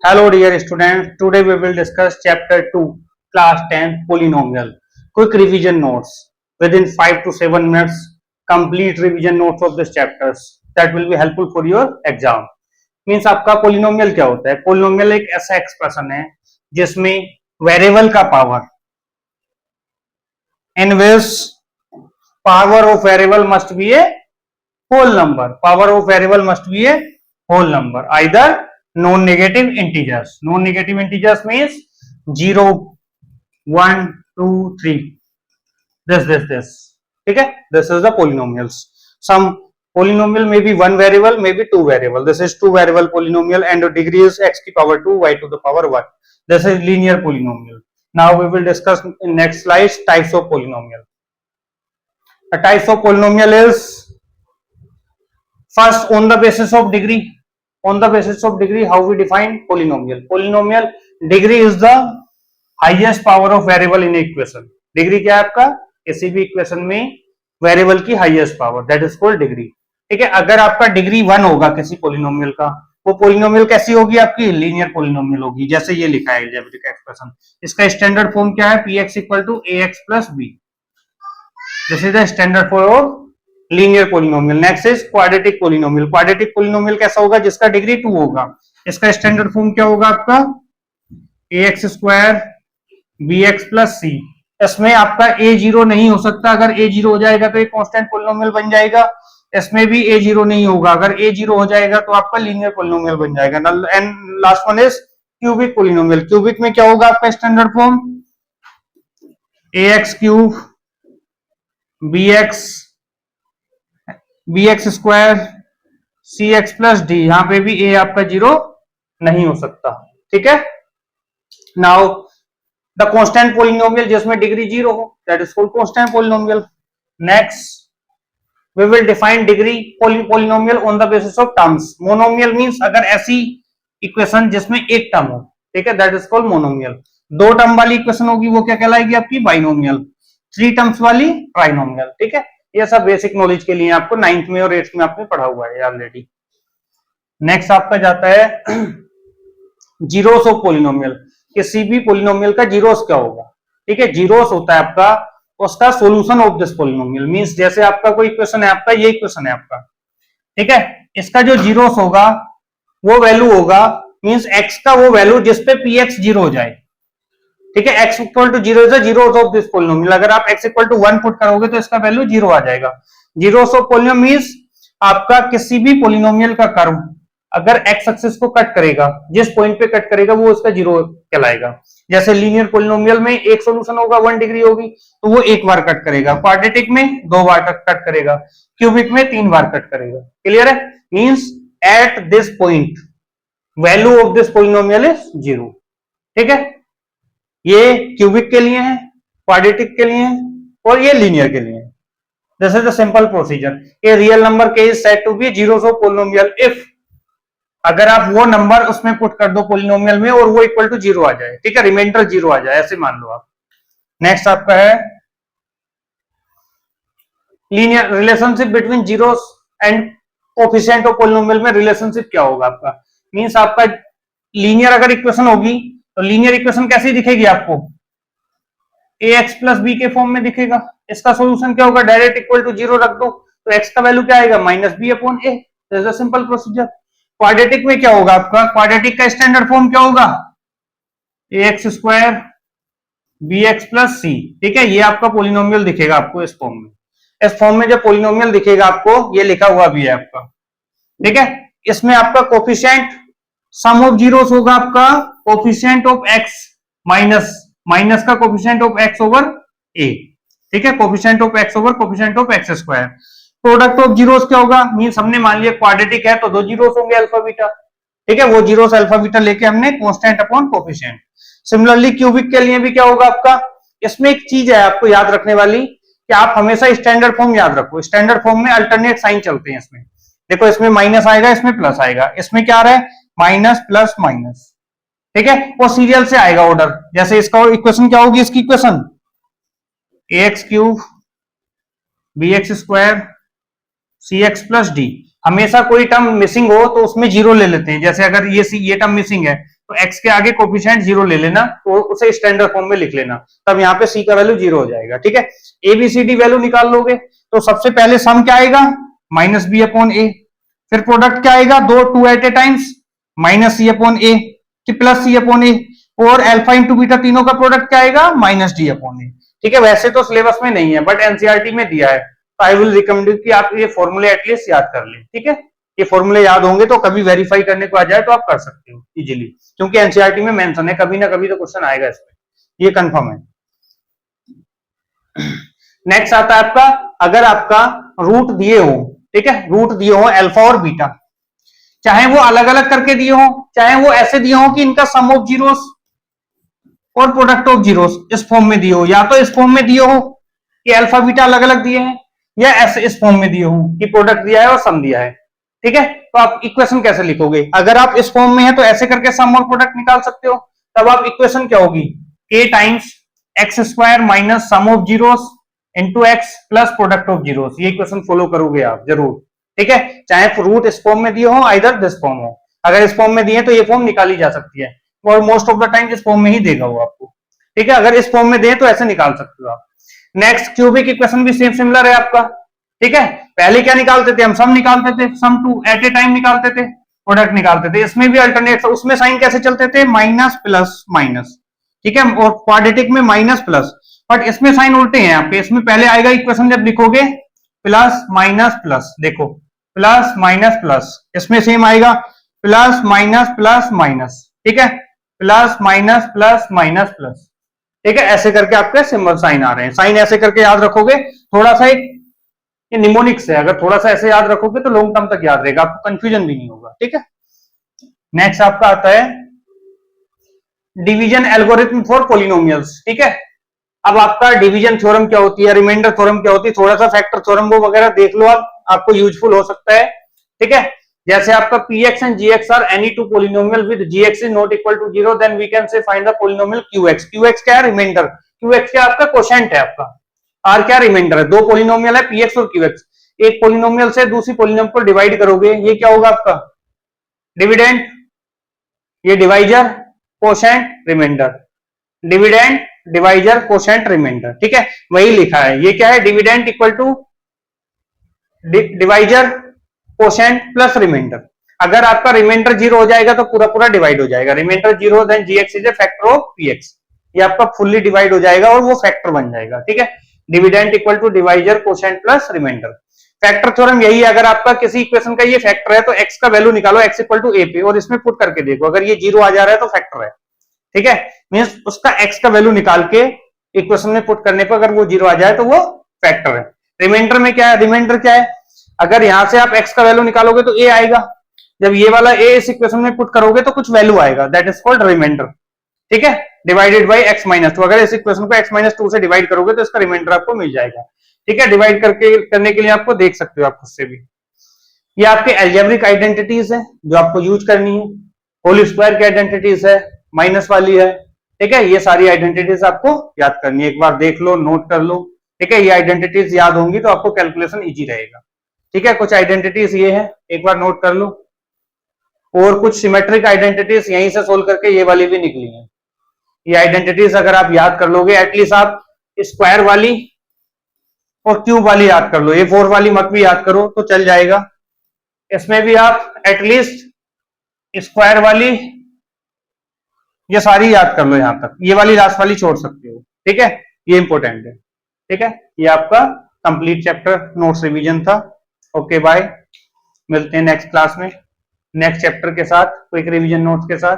Hello dear students, today we will discuss chapter 2, class 10 polynomial. Quick revision notes. Within 5 to 7 minutes, complete revision notes of this chapters. That will be helpful for your exam. Means आपका polynomial क्या होता है? Polynomial एक ऐसा expression है जिसमें variable का power in which power of variable must be a whole number. Power of variable must be a whole number. Either non-negative integers. Non-negative integers means 0, 1, 2, 3. This. Okay? This is the polynomials. Some polynomial may be one variable, may be two variable. This is two variable polynomial and the degree is x to the power 2, y to the power 1. This is linear polynomial. Now we will discuss in next slides types of polynomial. The types of polynomial is first on the basis of degree. On the basis of degree, how we define polynomial? Polynomial degree is the highest power of variable in equation. Degree क्या है आपका? किसी भी equation में variable की highest power, that is called degree. ठीक है, अगर आपका डिग्री 1 होगा किसी पोलिनोमियल का, वो पोलिनोमियल कैसी होगी आपकी? लीनियर पोलिनोमियल होगी. जैसे ये लिखा है अलजेब्रिक एक्सप्रेशन, इसका स्टैंडर्ड फॉर्म क्या है? px equal to ax plus b. This is the standard form of linear polynomial. Next is quadratic polynomial. Quadratic polynomial कैसा होगा? जिसका डिग्री 2 होगा. इसका स्टैंडर्ड फॉर्म क्या होगा आपका? ax square bx plus c. इसमें आपका a 0 नहीं हो सकता. अगर a 0 हो जाएगा तो एक कांस्टेंट पोलिनोमियल बन जाएगा. इसमें भी a 0 नहीं होगा. अगर a 0 हो जाएगा तो आपका लीनियर पोलिनोमियल बन जाएगा. And last one is cubic polynomial. Cubic में क्या होगा आपका standard form? ax cube bx square cx plus D. यहां पे भी a आपका 0 नहीं हो सकता. ठीक है. नाउ द कांस्टेंट पोलिनोमियल जिसमें डिग्री 0 हो, that is called constant polynomial. Next we will define degree polynomial on the basis of terms. Monomial means अगर ऐसी इक्वेशन जिसमें एक टर्म हो, ठीक है, दैट इज कॉल्ड मोनोमियल. दो टर्म वाली इक्वेशन होगी वो क्या कहलाएगी आपकी? बाइनोमियल. 3 टर्म्स वाली ट्राइनोमियल. ठीक है, ये सब बेसिक नॉलेज के लिए आपको 9th में और 8th में आपने पढ़ा हुआ है ऑलरेडी. नेक्स्ट आपका जाता है जीरोस ऑफ पोलिनोमियल. किसी भी पोलिनोमियल का जीरोस क्या होगा? ठीक है, जीरोस होता है आपका उसका solution of this polynomial. Means जैसे आपका कोई इक्वेशन है, आपका ये इक्वेशन है आपका, ठीक है, इसका जो जीरोस होगा वो वैल्यू होगा मींस x का वो वैल्यू जिस पे px 0 हो जाए. ठीक है, x equal to 0 is the zeros of this polynomial. अगर आप x इक्वल टू 1 पुट करोगे तो इसका वैल्यू 0 आ जाएगा. जीरोस ऑफ पोलिनोमियल मींस आपका किसी भी पोलिनोमियल का कर्व अगर x एक्सिस को कट करेगा, जिस पॉइंट पे कट करेगा वो उसका 0 कहलाएगा. जैसे लीनियर पोलिनोमियल में एक सॉल्यूशन होगा 1 डिग्री होगी तो वो एक बार कट करेगा. क्वाड्रेटिक में 2 बार कट करेगा. क्यूबिक में 3 बार कट करेगा. क्लियर है? Means at this point value of this polynomial is 0. ठीक है, ये क्यूबिक के लिए है, क्वाड्रेटिक के लिए है और ये लीनियर के लिए है. This is the simple procedure. A real number k is said to be zeros of polynomial if अगर आप वो नंबर उसमें पुट कर दो पोलिनोमियल में और वो इक्वल टू 0 आ जाए. ठीक है, रिमाइंडर 0 आ जाए, ऐसे मान लो आप. नेक्स्ट आपका है linear relationship between zeros and coefficient of polynomial. में रिलेशनशिप क्या होगा आपका? मींस आपका लीनियर अगर इक्वेशन होगी तो लीनियर इक्वेशन कैसी दिखेगी आपको? ax प्लस बी के फॉर्म में दिखेगा. इसका सोल्यूशन क्या होगा? डायरेक्ट इक्वल टू 0 रख दो तो x का वैल्यू क्या आएगा? Minus B upon A. This is a simple procedure. Quadratic में क्या होगा आपका? क्वाड्रेटिक का स्टैंडर्ड फॉर्म क्या होगा? ax स्क्वायर bx प्लस सी. ठीक है, ये आपका पोलिनोमियल दिखेगा आपको इस फॉर्म में. इस फॉर्म में जब पोलिनोमियल दिखेगा आपको, ये लिखा हुआ भी है आपका. ठीक है, इसमें आपका कोफिशिएंट सम ऑफ जीरोस होगा आपका कोफिशिएंट ऑफ x माइनस का coefficient of x over a. ठीक है, coefficient of x over coefficient of x square. Product of zeros क्या होगा? मींस हमने मान लिया क्वाड्रेटिक है तो 2 जीरोस होंगे अल्फा बीटा. ठीक है, वो जीरोस अल्फा बीटा लेके हमने constant upon coefficient. Similarly cubic के लिए भी क्या होगा आपका? इसमें एक चीज है आपको याद रखने वाली कि आप हमेशा स्टैंडर्ड फॉर्म याद रखो. स्टैंडर्ड फॉर्म में अल्टरनेट साइन चलते हैं. इसमें देखो, इसमें माइनस आएगा, इसमें प्लस आएगा. इसमें क्या आ रहा है? Minus plus minus. ठीक है, वो सीरियल से आएगा ऑर्डर. जैसे इसका इक्वेशन क्या होगी? इसकी equation ax cube bx square cx plus D. हमेशा कोई टर्म मिसिंग हो तो उसमें 0 ले लेते हैं. जैसे अगर ये टर्म मिसिंग है तो x के आगे कोफिशिएंट 0 ले लेना, तो उसे स्टैंडर्ड फॉर्म में लिख लेना, तब यहाँ पे c का वैल्यू 0 हो जाएगा। ठीक है, A B C D value निकाल लोगे तो सबसे पहले सम क्या आएगा, माइनस बी अपॉन ए, फिर प्रोडक्ट क्या आएगा, दो to at a times minus c upon a कि प्लस सी अपॉन ए, और अल्फा इंटू बीटा तीनों का प्रोडक्ट क्या आएगा, माइनस डी अपॉन ए। ठीक है, वैसे तो सिलेबस में नहीं है बट एनसीईआरटी में दिया है, तो आई विल रिकमेंड कि आप ये फॉर्मूले एटलीस्ट याद कर लें। ठीक है, ये फॉर्मूले याद होंगे तो कभी वेरीफाई करने को आ जाए तो आप कर सकते हो इजीली, क्योंकि एनसीईआरटी में मेंशन है, कभी ना कभी तो क्वेश्चन आएगा इसमें, ये कंफर्म है। नेक्स्ट आता है आपका, अगर आपका रूट दिए हो, ठीक है, रूट दिए हो अल्फा और बीटा, चाहे वो अलग अलग करके दिए हो, चाहे वो ऐसे दिए हो कि इनका सम ऑफ जीरोस और प्रोडक्ट ऑफ जीरोस इस फॉर्म में दिए हो, या तो इस फॉर्म में दिए हो कि अल्फा बीटा अलग अलग दिए हैं, या ऐसे इस फॉर्म में दिए हो कि प्रोडक्ट दिया है और सम दिया है। ठीक है, तो आप इक्वेशन कैसे लिखोगे, अगर आप इस फॉर्म में है तो ऐसे करके सम और प्रोडक्ट निकाल सकते हो, तब आप इक्वेशन क्या होगी, k times x square minus sum of zeros into x plus product of zeros, ये इक्वेशन फॉलो करोगे आप जरूर। ठीक है, चाहे रूट इस फॉर्म में दिए हो, आइदर दिस फॉर्म हो, अगर इस फॉर्म में दिए तो ये फॉर्म निकाली जा सकती है, और मोस्ट ऑफ द टाइम इस फॉर्म में ही देगा वो आपको। ठीक है, अगर इस फॉर्म में दे तो ऐसे निकाल सकते हो आप। नेक्स्ट क्यूबिक इक्वेशन भी सेम सिमिलर है आपका। ठीक है, पहले क्या निकालते थे हम, सम निकालते थे, सम टू एट ए टाइम निकालते थे, प्रोडक्ट निकालते थे, इसमें भी अल्टरनेट, उसमें साइन कैसे चलते थे, माइनस प्लस माइनस। ठीक है, और क्वाड्रेटिक में माइनस प्लस, बट इसमें साइन उल्टे हैं आपके, इसमें पहले आएगा इक्वेशन जब लिखोगे प्लस माइनस प्लस, देखो प्लस माइनस प्लस, इसमें सेम आएगा प्लस माइनस प्लस माइनस। ठीक है, plus minus plus minus plus. ठीक है, ऐसे करके आपके सिंबल साइन आ रहे हैं, साइन ऐसे करके याद रखोगे, थोड़ा सा एक ये निमोनिक्स है, अगर थोड़ा सा ऐसे याद रखोगे तो लॉन्ग टर्म तक याद रहेगा, आपको कंफ्यूजन भी नहीं होगा। ठीक है, नेक्स्ट आपका आता है डिवीजन एल्गोरिथम फॉर पॉलिनोमियल्स। ठीक है, अब आपका डिवीजन थ्योरम क्या होती है, रिमाइंडर थ्योरम क्या होती है, थोड़ा सा फैक्टर थ्योरम वो वगैरह देख लो आप, आपको यूजफुल हो सकता है। ठीक है, जैसे आपका px and gx are any two polynomial with gx is not equal to 0, then we can say find the polynomial qx। qx क्या है, रिमाइंडर, qx क्या आपका क्वोशेंट है आपका, r क्या रिमाइंडर है, दो पॉलिनोमियल है px और qx, एक पॉलिनोमियल से दूसरी पॉलिनोमियल को डिवाइड करोगे, ये क्या होगा आपका डिविडेंड, ये divisor quotient remainder, dividend divisor quotient remainder. ठीक है, वही लिखा है, ये क्या है, dividend equal to divisor quotient plus remainder. अगर आपका रिमाइंडर 0 हो जाएगा तो पूरा पूरा डिवाइड हो जाएगा, remainder 0 then gx is a factor of px, ये आपका फुल्ली डिवाइड हो जाएगा और वो फैक्टर बन जाएगा। ठीक है, dividend equal to divisor quotient plus remainder. Factor theorem यही है, अगर आपका किसी इक्वेशन का ये फैक्टर है तो x का वैल्यू निकालो x इक्वल टू a पे, और इसमें पुट करके देखो, अगर ये 0 आ जा रहा है तो फैक्टर है। ठीक है, मींस उसका x का वैल्यू निकाल के इक्वेशन में पुट करने पर अगर वो 0 आ जाए तो वो फैक्टर है। रिमाइंडर में क्या है, रिमाइंडर क्या है, अगर यहां से आप x का वैल्यू निकालोगे तो a आएगा, जब ये वाला a इस इक्वेशन में पुट करोगे तो कुछ वैल्यू आएगा, दैट इज कॉल्ड रिमाइंडर। ठीक है, divided by x minus two, अगर इस इक्वेशन को x माइनस टू से डिवाइड करोगे तो इसका रिमाइंडर आपको मिल जाएगा। ठीक है, डिवाइड करने के लिए आपको देख सकते हो आप खुद से भी, ये आपके अलजेब्रिक आइडेंटिटीज है जो आपको यूज करनी है, होल स्क्वायर की आइडेंटिटीज है, माइनस वाली है। ठीक है, ये सारी आइडेंटिटीज आपको याद करनी है, एक बार देख लो, नोट कर लो। ठीक है, ये आइडेंटिटीज याद होंगी तो आपको कैलकुलेशन इजी रहेगा। ठीक है, कुछ आइडेंटिटीज ये है, एक बार नोट कर लो, और कुछ सिमेट्रिक आइडेंटिटीज यहीं से सोल्व करके ये वाली भी निकली है। ये आइडेंटिटीज अगर आप याद कर लोगे, एटलीस्ट आप स्क्वायर वाली और क्यूब वाली याद कर लो, ये 4 वाली मत भी याद करो तो चल जाएगा, इसमें भी आप एटलीस्ट स्क्वायर वाली ये सारी याद कर लो, यहां तक ये वाली लास्ट वाली छोड़ सकते हो। ठीक है, ये इंपॉर्टेंट है। ठीक है, ये आपका कंप्लीट चैप्टर नोट्स रिवीजन था। ओके बाय, मिलते हैं नेक्स्ट क्लास में नेक्स्ट चैप्टर के साथ, क्विक रिवीजन नोट्स के साथ।